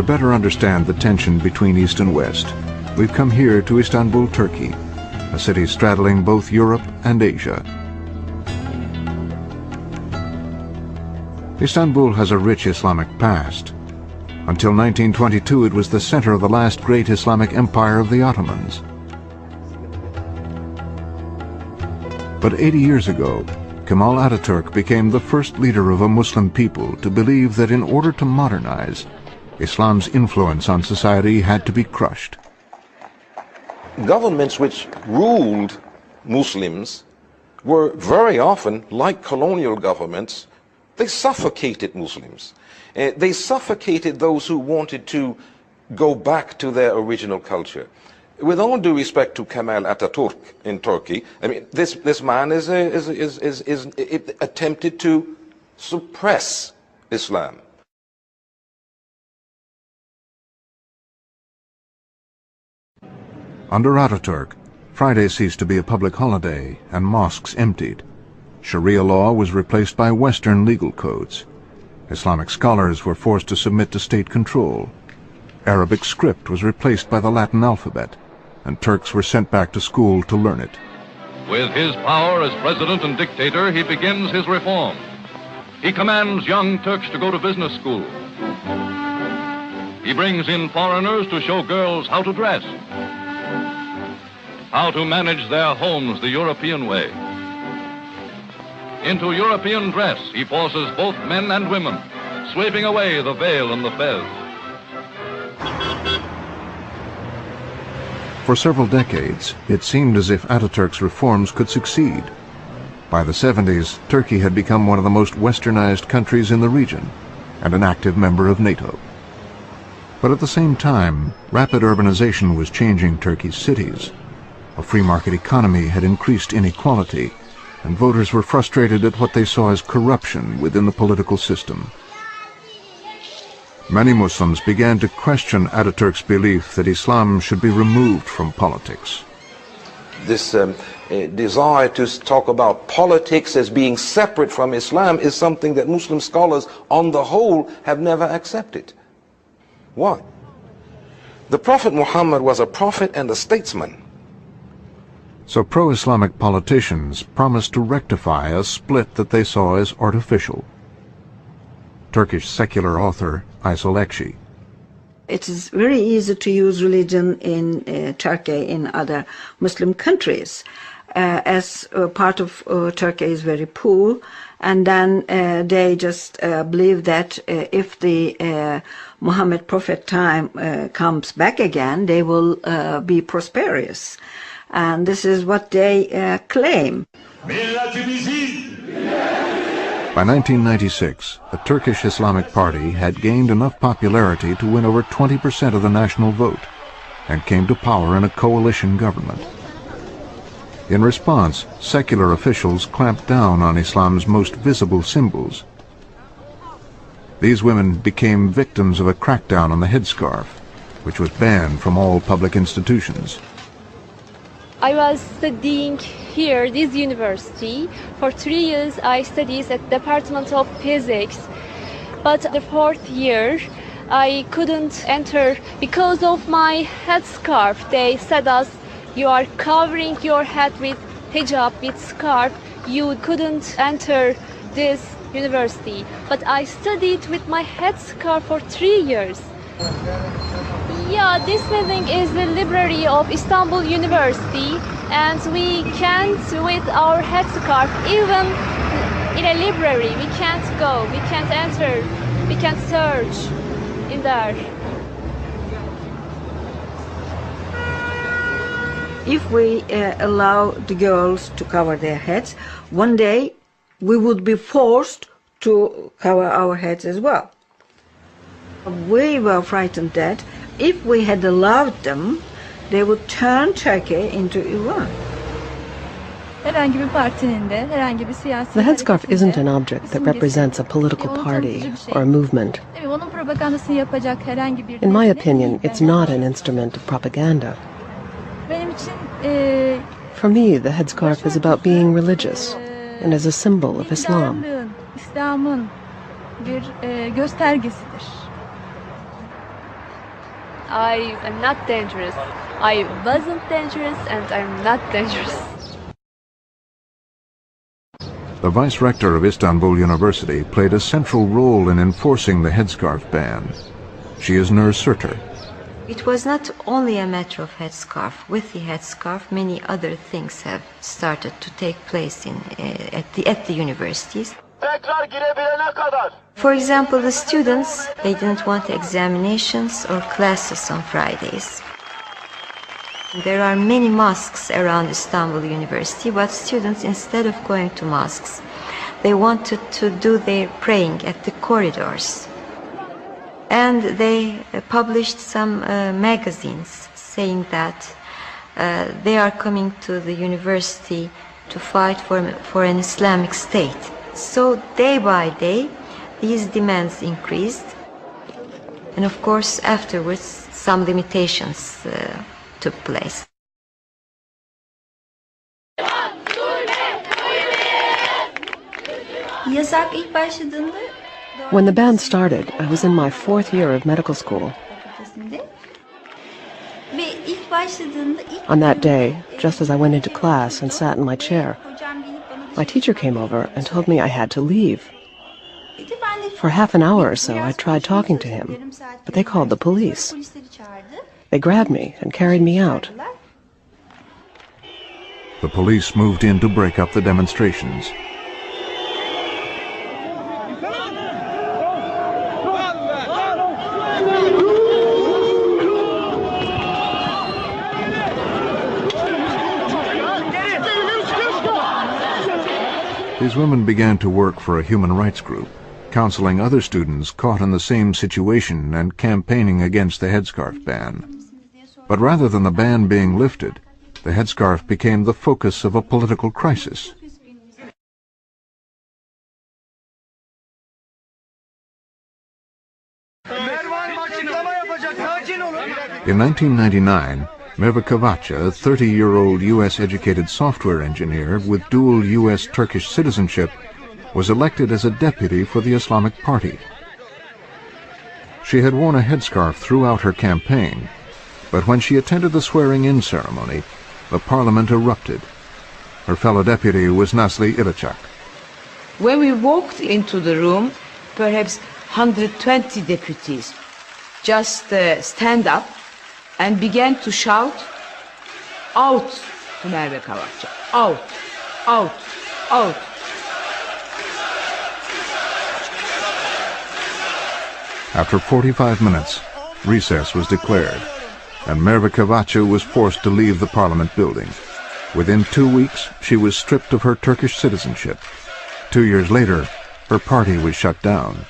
better understand the tension between East and West, we've come here to Istanbul, Turkey, a city straddling both Europe and Asia. Istanbul has a rich Islamic past. Until 1922, it was the center of the last great Islamic empire of the Ottomans. But 80 years ago, Kemal Ataturk became the first leader of a Muslim people to believe that in order to modernize, Islam's influence on society had to be crushed. Governments which ruled Muslims were very often, like colonial governments, they suffocated Muslims. They suffocated those who wanted to go back to their original culture. With all due respect to Kemal Ataturk in Turkey, I mean, this man is attempted to suppress Islam. Under Ataturk, Friday ceased to be a public holiday and mosques emptied. Sharia law was replaced by Western legal codes. Islamic scholars were forced to submit to state control. Arabic script was replaced by the Latin alphabet, and Turks were sent back to school to learn it. With his power as president and dictator, he begins his reform. He commands young Turks to go to business school. He brings in foreigners to show girls how to dress, how to manage their homes the European way. Into European dress, he forces both men and women, sweeping away the veil and the fez. For several decades, it seemed as if Ataturk's reforms could succeed. By the 70s, Turkey had become one of the most westernized countries in the region and an active member of NATO. But at the same time, rapid urbanization was changing Turkey's cities. A free market economy had increased inequality, and voters were frustrated at what they saw as corruption within the political system. Many Muslims began to question Ataturk's belief that Islam should be removed from politics. This desire to talk about politics as being separate from Islam is something that Muslim scholars on the whole have never accepted. Why? The Prophet Muhammad was a prophet and a statesman. So pro-Islamic politicians promised to rectify a split that they saw as artificial. Turkish secular author Aysel Ekşi. It is very easy to use religion in Turkey, in other Muslim countries, as part of Turkey is very poor, and then they just believe that if the Muhammad Prophet time comes back again, they will be prosperous. And this is what they claim. By 1996, the Turkish Islamic Party had gained enough popularity to win over 20% of the national vote and came to power in a coalition government. In response, secular officials clamped down on Islam's most visible symbols. These women became victims of a crackdown on the headscarf, which was banned from all public institutions. I was studying here, this university. For 3 years I studied at Department of Physics. But the 4th year I couldn't enter because of my headscarf. They said us, you are covering your head with hijab, with scarf. You couldn't enter this university. But I studied with my headscarf for 3 years. Yeah, this building is the library of Istanbul University, and we can't, with our headscarf, even in a library, we can't go, we can't enter, we can't search in there. If we allow the girls to cover their heads, one day we would be forced to cover our heads as well. We were frightened that if we had allowed them, they would turn Turkey into Iran. The headscarf isn't an object that represents a political party or a movement. In my opinion, it's not an instrument of propaganda. For me, the headscarf is about being religious and is a symbol of Islam. I am not dangerous. I wasn't dangerous and I'm not dangerous. The vice-rector of Istanbul University played a central role in enforcing the headscarf ban. She is Nur Sırtır. It was not only a matter of headscarf. With the headscarf, many other things have started to take place at the universities. For example, the students, they didn't want examinations or classes on Fridays. There are many mosques around Istanbul University, but students, instead of going to mosques, they wanted to do their praying at the corridors. And they published some magazines saying that they are coming to the university to fight for an Islamic state. So day by day, these demands increased. And of course, afterwards, some limitations took place. When the ban started, I was in my 4th year of medical school. On that day, just as I went into class and sat in my chair, my teacher came over and told me I had to leave. For half an hour or so, I tried talking to him, but they called the police. They grabbed me and carried me out. The police moved in to break up the demonstrations. These women began to work for a human rights group, counseling other students caught in the same situation and campaigning against the headscarf ban. But rather than the ban being lifted, the headscarf became the focus of a political crisis. In 1999, Merve Kavacha, a 30-year-old U.S.-educated software engineer with dual U.S.-Turkish citizenship, was elected as a deputy for the Islamic Party. She had worn a headscarf throughout her campaign, but when she attended the swearing-in ceremony, the parliament erupted. Her fellow deputy was Nazlı Ilıcak. When we walked into the room, perhaps 120 deputies just stand up and began to shout, "Out to Merve Kavacha, out, out, out." After 45 minutes, recess was declared, and Merve Kavacha was forced to leave the parliament building. Within 2 weeks, she was stripped of her Turkish citizenship. 2 years later, her party was shut down.